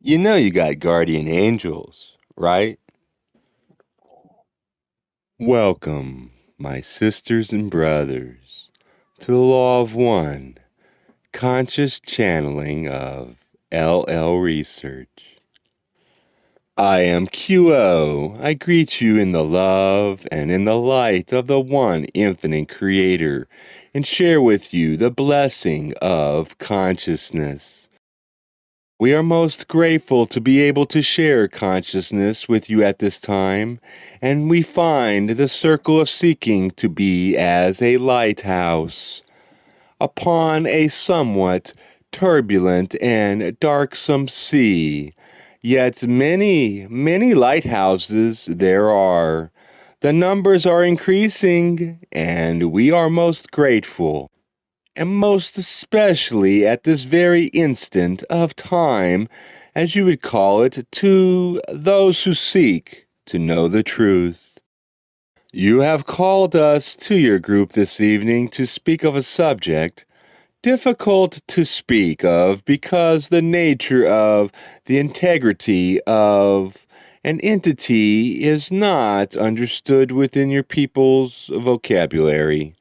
You know you got guardian angels, right? Welcome, my sisters and brothers, to the Law of One, conscious channeling of LL Research. I am QO. I greet you in the love and in the light of the one infinite creator and share with you the blessing of consciousness. We are most grateful to be able to share consciousness with you at this time, and we find the circle of seeking to be as a lighthouse upon a somewhat turbulent and darksome sea. Yet many, many lighthouses there are. The numbers are increasing, and we are most grateful, and most especially at this very instant of time, as you would call it, to those who seek to know the truth. You have called us to your group this evening to speak of a subject difficult to speak of because the nature of the integrity of an entity is not understood within your people's vocabulary.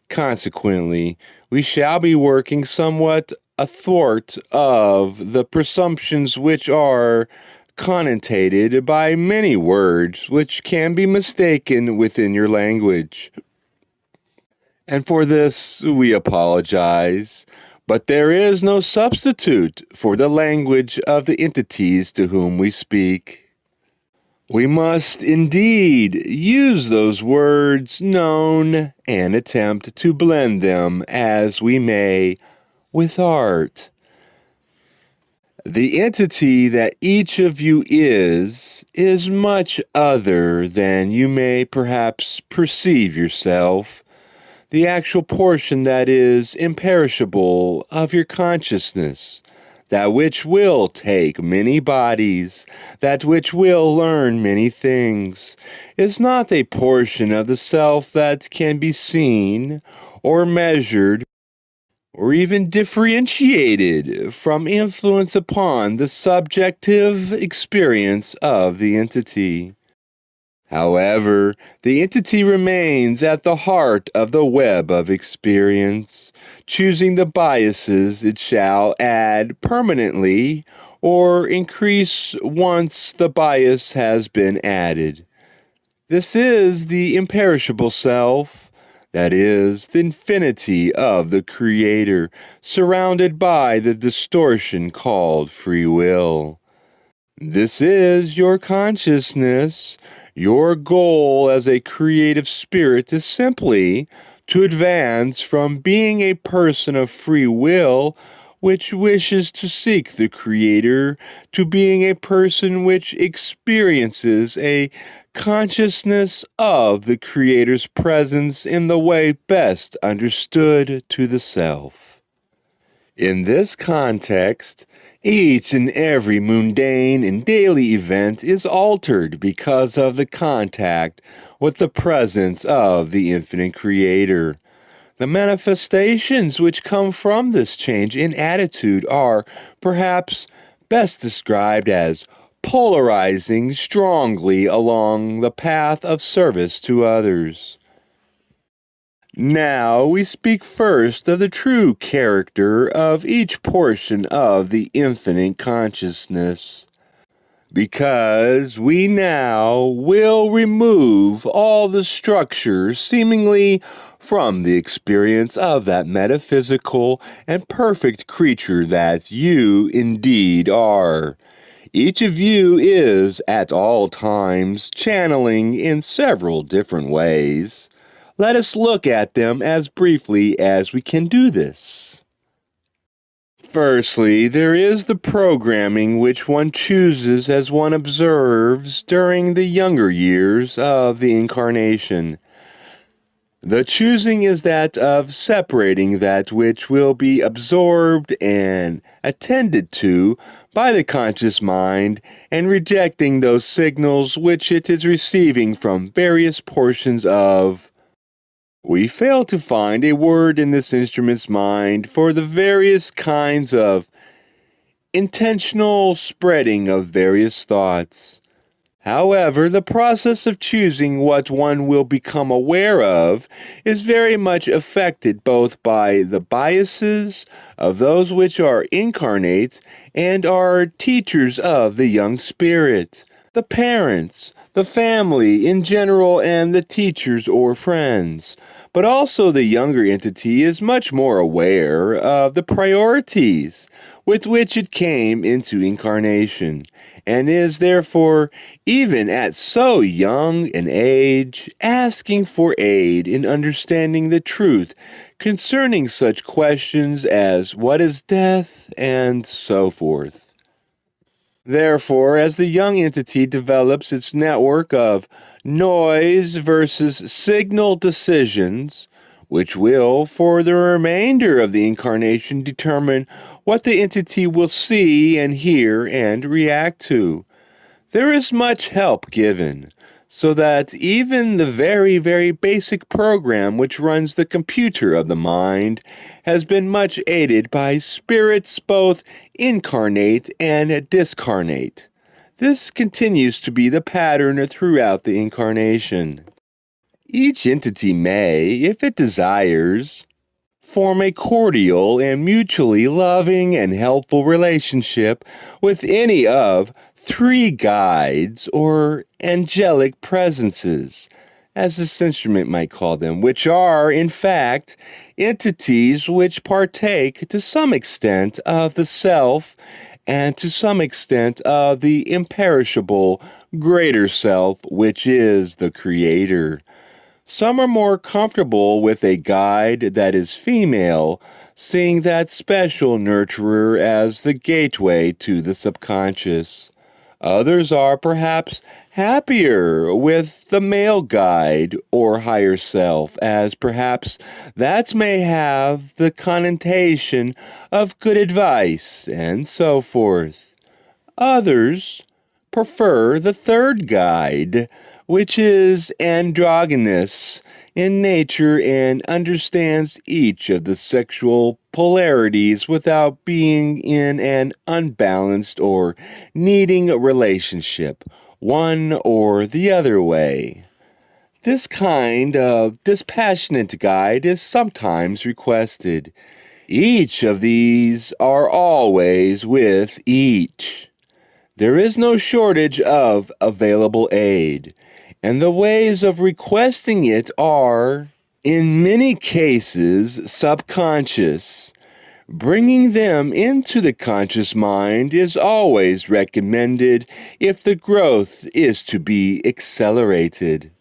Consequently, we shall be working somewhat athwart of the presumptions which are connotated by many words which can be mistaken within your language. And for this we apologize, but there is no substitute for the language of the entities to whom we speak. We must indeed use those words known and attempt to blend them as we may with art. The entity that each of you is much other than you may perhaps perceive yourself. The actual portion that is imperishable of your consciousness, that which will take many bodies, that which will learn many things, is not a portion of the self that can be seen or measured or even differentiated from influence upon the subjective experience of the entity. However, the entity remains at the heart of the web of experience, choosing the biases it shall add permanently or increase once the bias has been added. This is the imperishable self, that is, the infinity of the Creator, surrounded by the distortion called free will. This is your consciousness. Your goal as a creative spirit is simply to advance from being a person of free will which wishes to seek the Creator to being a person which experiences a consciousness of the Creator's presence in the way best understood to the self. In this context, each and every mundane and daily event is altered because of the contact with the presence of the infinite Creator. The manifestations which come from this change in attitude are perhaps best described as polarizing strongly along the path of service to others. Now we speak first of the true character of each portion of the infinite consciousness, because we now will remove all the structures seemingly from the experience of that metaphysical and perfect creature that you indeed are. Each of you is at all times channeling in several different ways. Let us look at them as briefly as we can do this. Firstly, there is the programming which one chooses as one observes during the younger years of the incarnation. The choosing is that of separating that which will be absorbed and attended to by the conscious mind and rejecting those signals which it is receiving from various portions of. We fail to find a word in this instrument's mind for the various kinds of intentional spreading of various thoughts. However, the process of choosing what one will become aware of is very much affected both by the biases of those which are incarnate and are teachers of the young spirit, the parents, the family in general, and the teachers or friends. But also, the younger entity is much more aware of the priorities with which it came into incarnation, and is therefore, even at so young an age, asking for aid in understanding the truth concerning such questions as what is death and so forth. Therefore, as the young entity develops its network of noise versus signal decisions, which will, for the remainder of the incarnation, determine what the entity will see and hear and react to, there is much help given, so that even the very, very basic program which runs the computer of the mind has been much aided by spirits both incarnate and discarnate. This continues to be the pattern throughout the incarnation. Each entity may, if it desires, form a cordial and mutually loving and helpful relationship with any of three guides or angelic presences, as this instrument might call them, which are, in fact, entities which partake to some extent of the self and to some extent of the imperishable greater self, which is the Creator. Some are more comfortable with a guide that is female, seeing that special nurturer as the gateway to the subconscious. Others are perhaps happier with the male guide or higher self, as perhaps that may have the connotation of good advice and so forth. Others prefer the third guide, which is androgynous in nature and understands each of the sexual polarities without being in an unbalanced or needing a relationship, one or the other way. This kind of dispassionate guide is sometimes requested. Each of these are always with each. There is no shortage of available aid, and the ways of requesting it are, in many cases, subconscious. Bringing them into the conscious mind is always recommended if the growth is to be accelerated.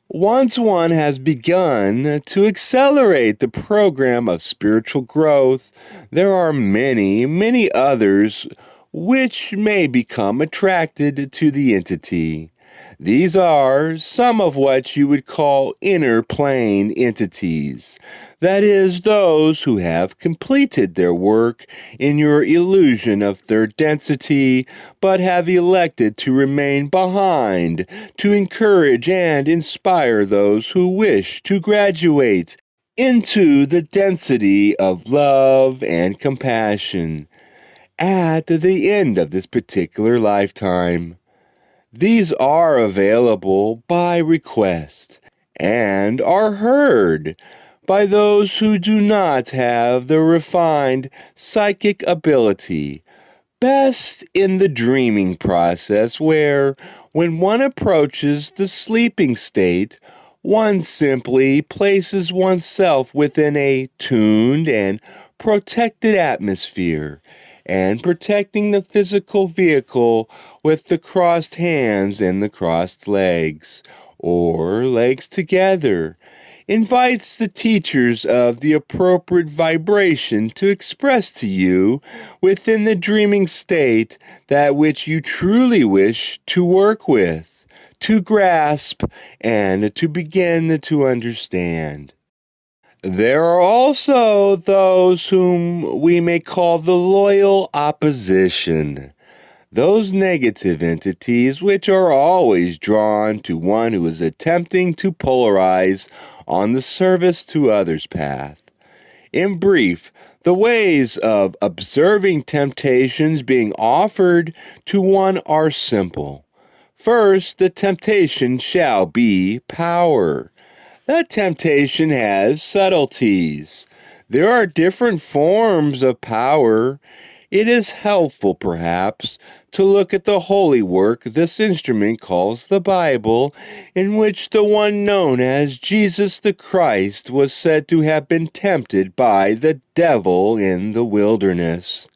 Once one has begun to accelerate the program of spiritual growth, there are many, many others which may become attracted to the entity. These are some of what you would call inner plane entities. That is, those who have completed their work in your illusion of third density, but have elected to remain behind to encourage and inspire those who wish to graduate into the density of love and compassion at the end of this particular lifetime. These are available by request and are heard by those who do not have the refined psychic ability, best in the dreaming process, where, when one approaches the sleeping state, one simply places oneself within a tuned and protected atmosphere, and protecting the physical vehicle with the crossed hands and the crossed legs, or legs together, invites the teachers of the appropriate vibration to express to you within the dreaming state that which you truly wish to work with, to grasp, and to begin to understand. There are also those whom we may call the loyal opposition. Those negative entities which are always drawn to one who is attempting to polarize on the service to others path. In brief, The ways of observing temptations being offered to one are simple. First, the temptation shall be power. That temptation has subtleties. There are different forms of power. It is helpful, perhaps, to look at the holy work this instrument calls the Bible, in which the one known as Jesus the Christ was said to have been tempted by the devil in the wilderness.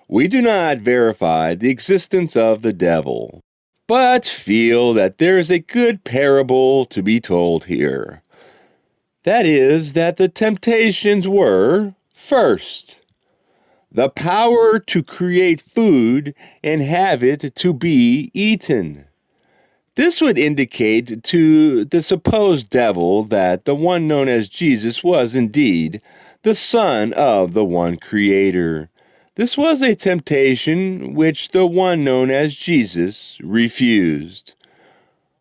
We do not verify the existence of the devil, but feel that there is a good parable to be told here. That is, that the temptations were, first, the power to create food and have it to be eaten. This would indicate to the supposed devil that the one known as Jesus was indeed the Son of the one Creator. This was a temptation which the one known as Jesus refused.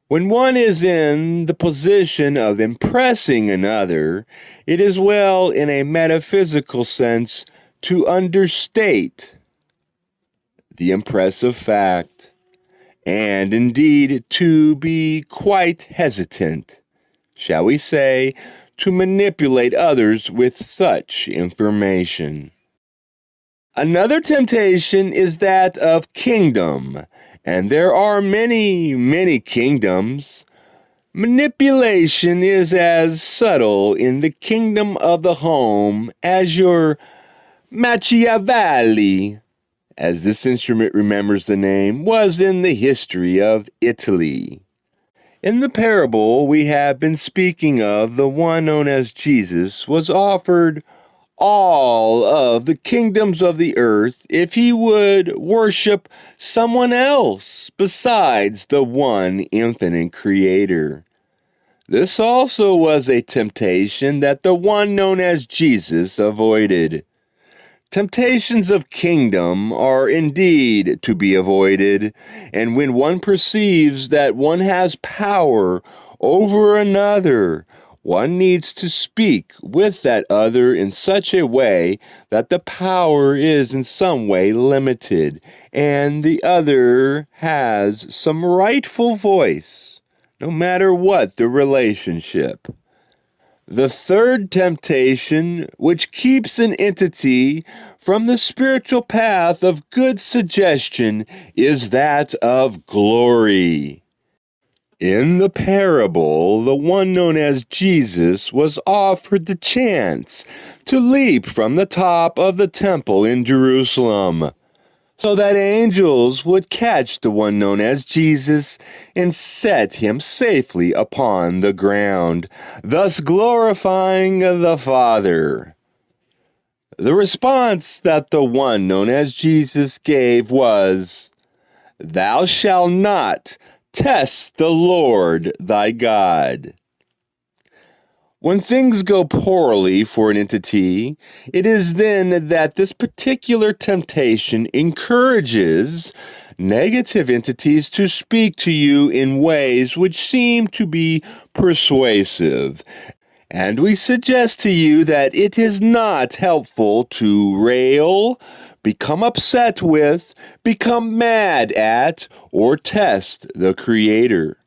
When one is in the position of impressing another, it is well in a metaphysical sense to understate the impressive fact, and indeed to be quite hesitant, shall we say, to manipulate others with such information. Another temptation is that of kingdom, and there are many, many kingdoms. Manipulation is as subtle in the kingdom of the home as your Machiavelli, as this instrument remembers the name, was in the history of Italy. In the parable we have been speaking of, the one known as Jesus was offered all of the kingdoms of the earth if he would worship someone else besides the one infinite Creator. This also was a temptation that the one known as Jesus avoided. Temptations of kingdom are indeed to be avoided, and when one perceives that one has power over another, one needs to speak with that other in such a way that the power is in some way limited, and the other has some rightful voice, no matter what the relationship. The third temptation, which keeps an entity from the spiritual path of good suggestion, is that of glory. In the parable, the one known as Jesus was offered the chance to leap from the top of the temple in Jerusalem, so that angels would catch the one known as Jesus and set him safely upon the ground, thus glorifying the Father. The response that the one known as Jesus gave was, "Thou shalt not test the Lord thy God." When things go poorly for an entity, it is then that this particular temptation encourages negative entities to speak to you in ways which seem to be persuasive. And we suggest to you that it is not helpful to rail, become upset with, become mad at, or test the Creator.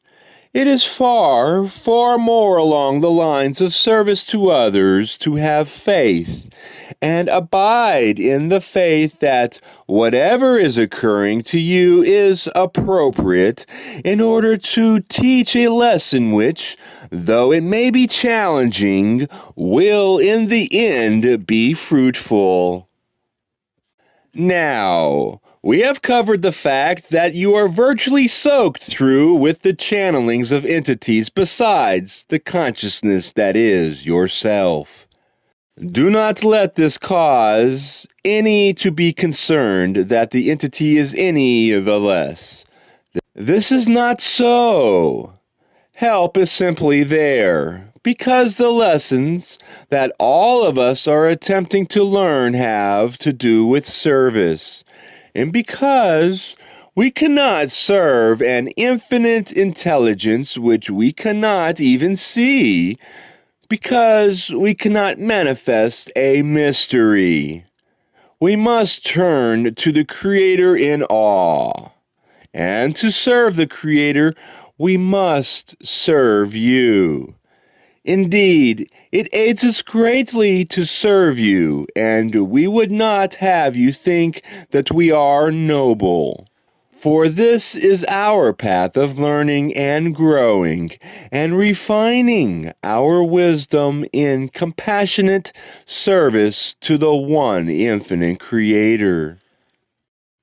It is far, far more along the lines of service to others to have faith and abide in the faith that whatever is occurring to you is appropriate in order to teach a lesson which, though it may be challenging, will in the end be fruitful. Now, we have covered the fact that you are virtually soaked through with the channelings of entities besides the consciousness that is yourself. Do not let this cause any to be concerned that the entity is any the less. This is not so. Help is simply there, because the lessons that all of us are attempting to learn have to do with service, and because we cannot serve an infinite intelligence which we cannot even see, because we cannot manifest a mystery. We must turn to the Creator in awe. And to serve the Creator, we must serve you. Indeed, it aids us greatly to serve you, and we would not have you think that we are noble. For this is our path of learning and growing and refining our wisdom in compassionate service to the one infinite Creator.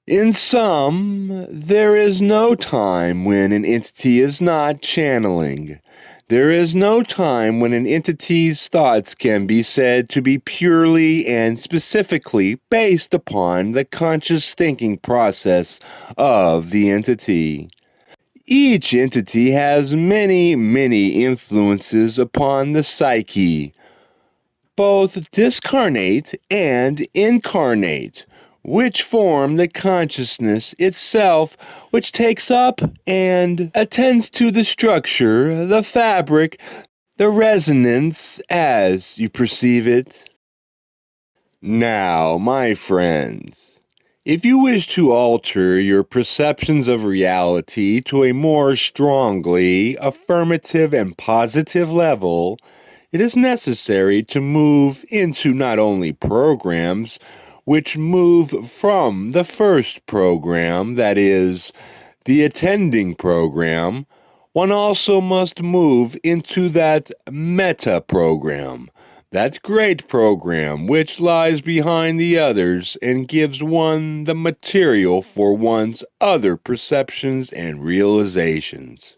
In sum, there is no time when an entity is not channeling. There is no time when an entity's thoughts can be said to be purely and specifically based upon the conscious thinking process of the entity. Each entity has many, many influences upon the psyche, both discarnate and incarnate, which form the consciousness itself, which takes up and attends to the structure, the fabric, the resonance as you perceive it. Now, my friends, if you wish to alter your perceptions of reality to a more strongly affirmative and positive level, it is necessary to move into not only programs which move from the first program, that is, the attending program, one also must move into that meta program, that great program which lies behind the others and gives one the material for one's other perceptions and realizations.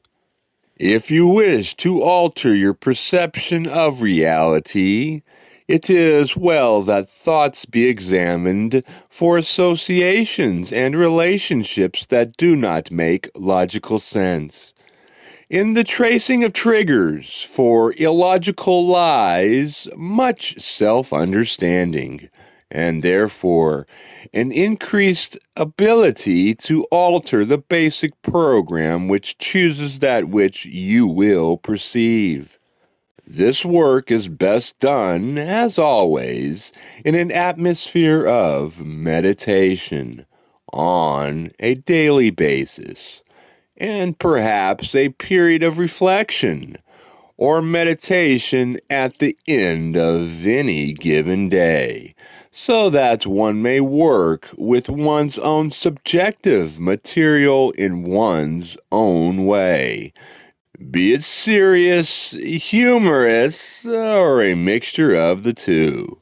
If you wish to alter your perception of reality, it is well that thoughts be examined for associations and relationships that do not make logical sense. In the tracing of triggers for illogical lies, much self-understanding, and therefore an increased ability to alter the basic program which chooses that which you will perceive. This work is best done, as always, in an atmosphere of meditation on a daily basis, and perhaps a period of reflection or meditation at the end of any given day, so that one may work with one's own subjective material in one's own way, be it serious, humorous, or a mixture of the two.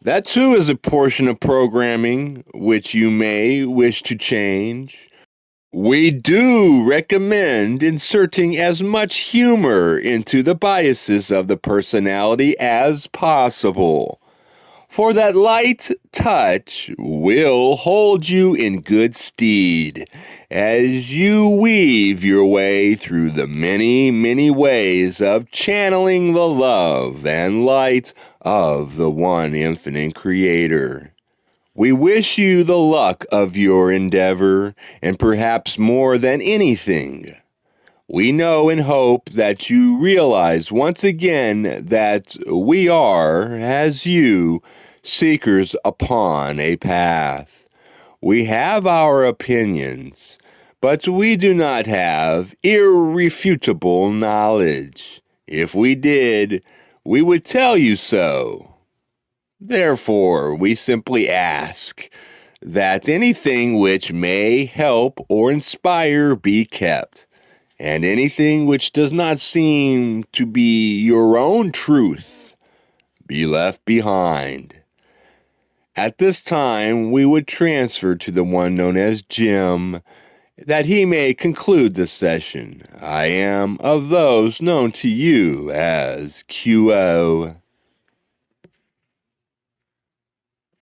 That too is a portion of programming which you may wish to change. We do recommend inserting as much humor into the biases of the personality as possible, for that light touch will hold you in good stead as you weave your way through the many, many ways of channeling the love and light of the one infinite Creator. We wish you the luck of your endeavor, and perhaps more than anything, we know and hope that you realize once again that we are, as you, seekers upon a path. We have our opinions, but we do not have irrefutable knowledge. If we did, we would tell you so. Therefore, we simply ask that anything which may help or inspire be kept, and anything which does not seem to be your own truth be left behind. At this time, we would transfer to the one known as Jim, that he may conclude the session. I am of those known to you as QO.